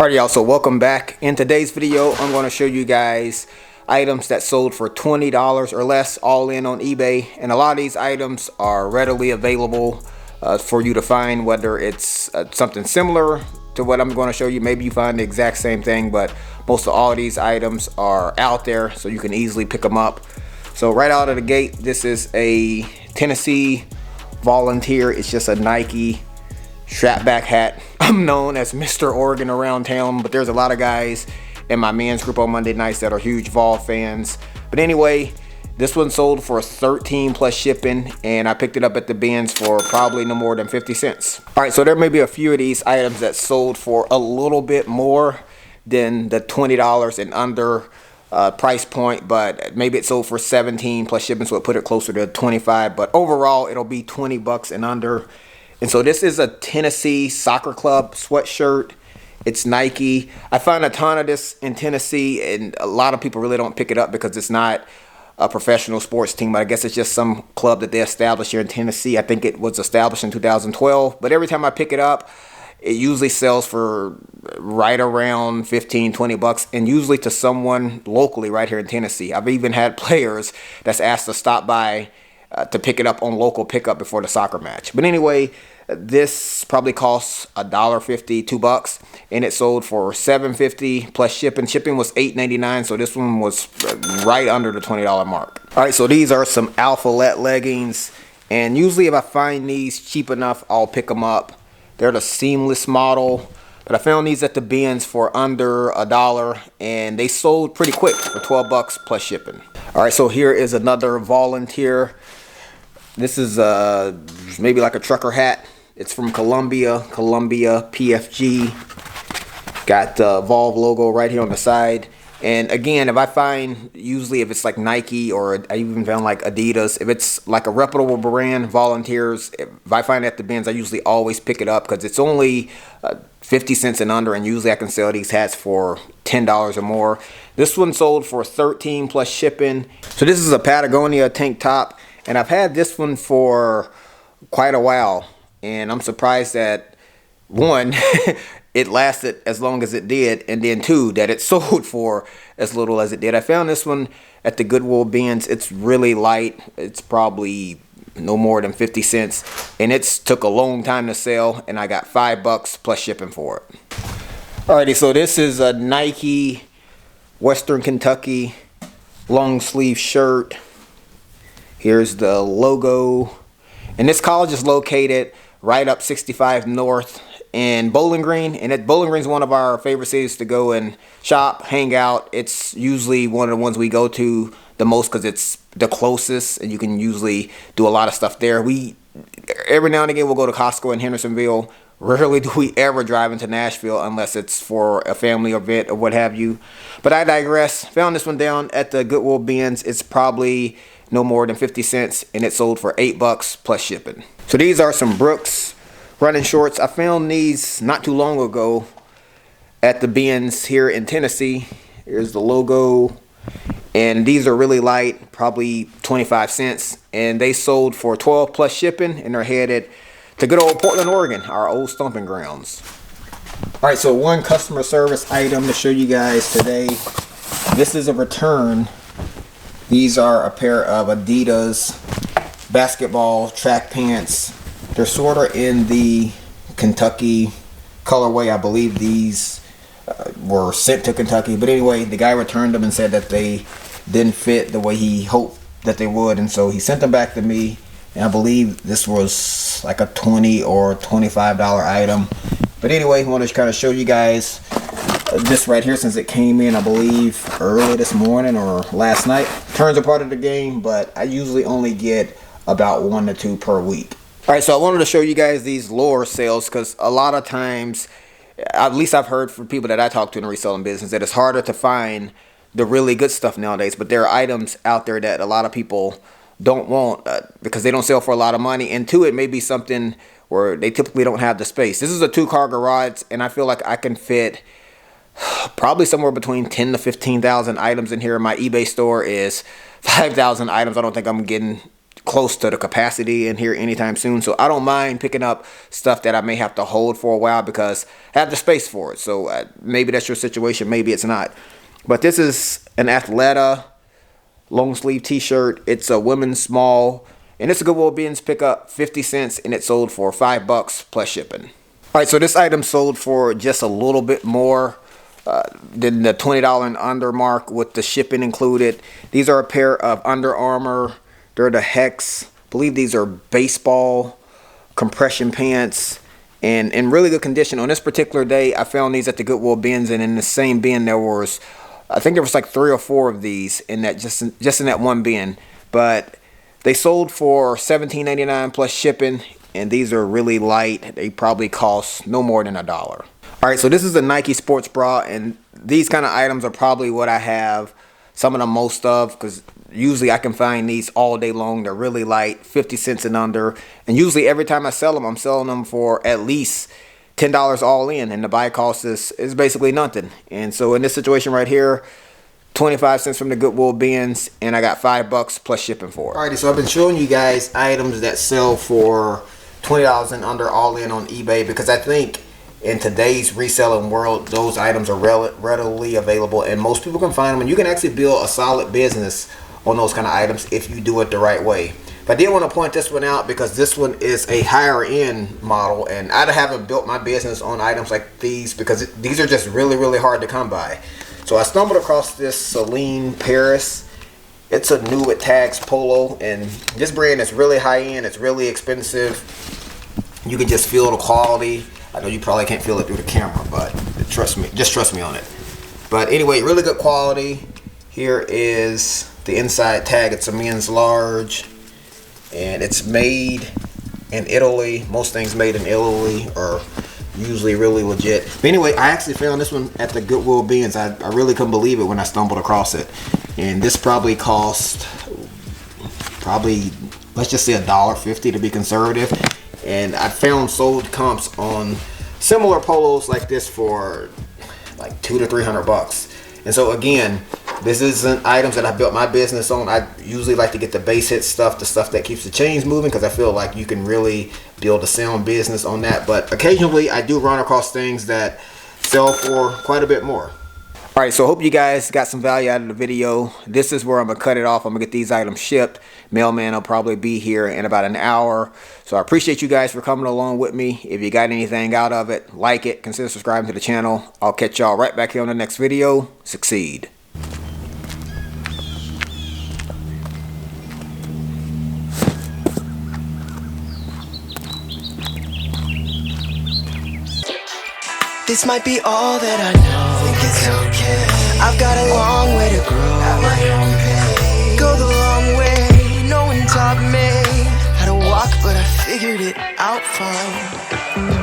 Alright y'all, so welcome back. In today's video, I'm going to show you guys items that sold for $20 or less all in on eBay. And a lot of these items are readily available for you to find, whether it's something similar to what I'm going to show you. Maybe you find the exact same thing, but most of all these items are out there so you can easily pick them up. So right out of the gate, this is a Tennessee Volunteer. It's just a Nike strapback hat. I'm known as Mr. Oregon around town, but there's a lot of guys in my men's group on Monday nights that are huge Vol fans. But anyway, this one sold for $13 plus shipping, and I picked it up at the bins for probably no more than 50 cents. All right, so there may be a few of these items that sold for a little bit more than the $20 and under price point, but maybe it sold for 17 plus shipping, so it put it closer to 25. But overall, it'll be 20 bucks and under. And so this is a Tennessee Soccer Club sweatshirt. It's Nike. I found a ton of this in Tennessee, and a lot of people really don't pick it up because it's not a professional sports team, but I guess it's just some club that they established here in Tennessee. I think it was established in 2012, but every time I pick it up, it usually sells for right around 15, 20 bucks, and usually to someone locally right here in Tennessee. I've even had players that's asked to stop by to pick it up on local pickup before the soccer match. But anyway, this probably costs $1.50, $2, and it sold for $7.50 plus shipping. Shipping was $8.99, so this one was right under the $20 mark. All right, so these are some Alphalet leggings, and usually if I find these cheap enough, I'll pick them up. They're the seamless model, but I found these at the bins for under $1, and they sold pretty quick for 12 bucks plus shipping. All right, so here is another Volunteer. This is maybe like a trucker hat. It's from Columbia PFG. Got the Volve logo right here on the side. And again, if I find, usually if it's like Nike, or I even found like Adidas, if it's like a reputable brand, Volunteers, if I find it at the bins, I usually always pick it up because it's only 50 cents and under, and usually I can sell these hats for $10 or more. This one sold for 13 plus shipping. So this is a Patagonia tank top, and I've had this one for quite a while, and I'm surprised that, one, it lasted as long as it did, and then two, that it sold for as little as it did. I found this one at the Goodwill bins. It's really light. It's probably no more than 50 cents, and it's took a long time to sell, and I got $5 plus shipping for it. Alrighty, so this is a Nike Western Kentucky long sleeve shirt. Here's the logo, and this college is located right up 65 North in Bowling Green, and Bowling Green is one of our favorite cities to go and shop, hang out. It's usually one of the ones we go to the most because it's the closest, and you can usually do a lot of stuff there. Every now and again we'll go to Costco in Hendersonville. Rarely do we ever drive into Nashville unless it's for a family event or what have you. But I digress. Found this one down at the Goodwill bins. It's probably no more than 50 cents, and it sold for $8 plus shipping. So these are some Brooks running shorts. I found these not too long ago at the bins here in Tennessee. Here's the logo, and these are really light, probably 25 cents, and they sold for 12 plus shipping, and they're headed to good old Portland, Oregon, our old stomping grounds. All right, so one customer service item to show you guys today. This is a return. These are a pair of Adidas basketball track pants. They're sort of in the Kentucky colorway. I believe these were sent to Kentucky. But anyway, the guy returned them and said that they didn't fit the way he hoped that they would. And so he sent them back to me. And I believe this was like a $20 or $25 item. But anyway, I want to kind of show you guys this right here, since it came in, I believe, early this morning or last night. Returns are part of the game, but I usually only get about 1 to 2 per week. All right, so I wanted to show you guys these lower sales because a lot of times, at least I've heard from people that I talk to in the reselling business, that it's harder to find the really good stuff nowadays. But there are items out there that a lot of people don't want because they don't sell for a lot of money. And two, it may be something where they typically don't have the space. This is a 2-car garage, and I feel like I can fit probably somewhere between 10 to 15,000 items in here. My eBay store is 5,000 items. I don't think I'm getting close to the capacity in here anytime soon. So I don't mind picking up stuff that I may have to hold for a while because I have the space for it. So maybe that's your situation, maybe it's not. But this is an Athleta long sleeve t-shirt. It's a women's small, and it's a Goodwill Bins pickup, 50 cents, and it sold for $5 plus shipping. All right, so this item sold for just a little bit more than the $20 and under mark with the shipping included. These are a pair of Under Armour. They're the Hex. I believe these are baseball compression pants, and in really good condition. On this particular day, I found these at the Goodwill Bins, and in the same bin there was, I think there was like 3 or 4 of these in that just in that one bin. But they sold for $17.99 plus shipping, and these are really light. They probably cost no more than $1. All right, so this is a Nike sports bra, and these kind of items are probably what I have some of the most of, because usually I can find these all day long. They're really light, 50 cents and under, and usually every time I sell them, I'm selling them for at least $10 all in, and the buy cost is basically nothing. And so in this situation right here, 25 cents from the Goodwill Bins, and I got $5 plus shipping for it. Alrighty, so I've been showing you guys items that sell for $20 and under all in on eBay, because I think in today's reselling world, those items are readily available, and most people can find them, and you can actually build a solid business on those kind of items if you do it the right way. But I did want to point this one out because this one is a higher end model, and I haven't built my business on items like these because these are just really hard to come by. So I stumbled across this Celine Paris. It's a new with tags polo, and this brand is really high end. It's really expensive. You can just feel the quality. I know you probably can't feel it through the camera, but trust me, just trust me on it. But anyway, really good quality. Here is the inside tag. It's a men's large, and it's made in Italy. Most things made in Italy are usually really legit. But anyway, I actually found this one at the Goodwill Bins. I really couldn't believe it when I stumbled across it. And this probably cost, let's just say $1.50 to be conservative. And I found sold comps on similar polos like this for like $200 to $300. And so again, this isn't items that I built my business on. I usually like to get the base hit stuff, the stuff that keeps the chains moving, because I feel like you can really build a sound business on that. But occasionally I do run across things that sell for quite a bit more. All right, so I hope you guys got some value out of the video. This is where I'm gonna cut it off. I'm gonna get these items shipped. Mailman will probably be here in about an hour. So I appreciate you guys for coming along with me. If you got anything out of it, like it, consider subscribing to the channel. I'll catch y'all right back here on the next video. Succeed. This might be all that I know. Think it's okay. I've got a long way to grow. At my own pace. Go the long way. No one taught me how to walk, but I figured it out fine.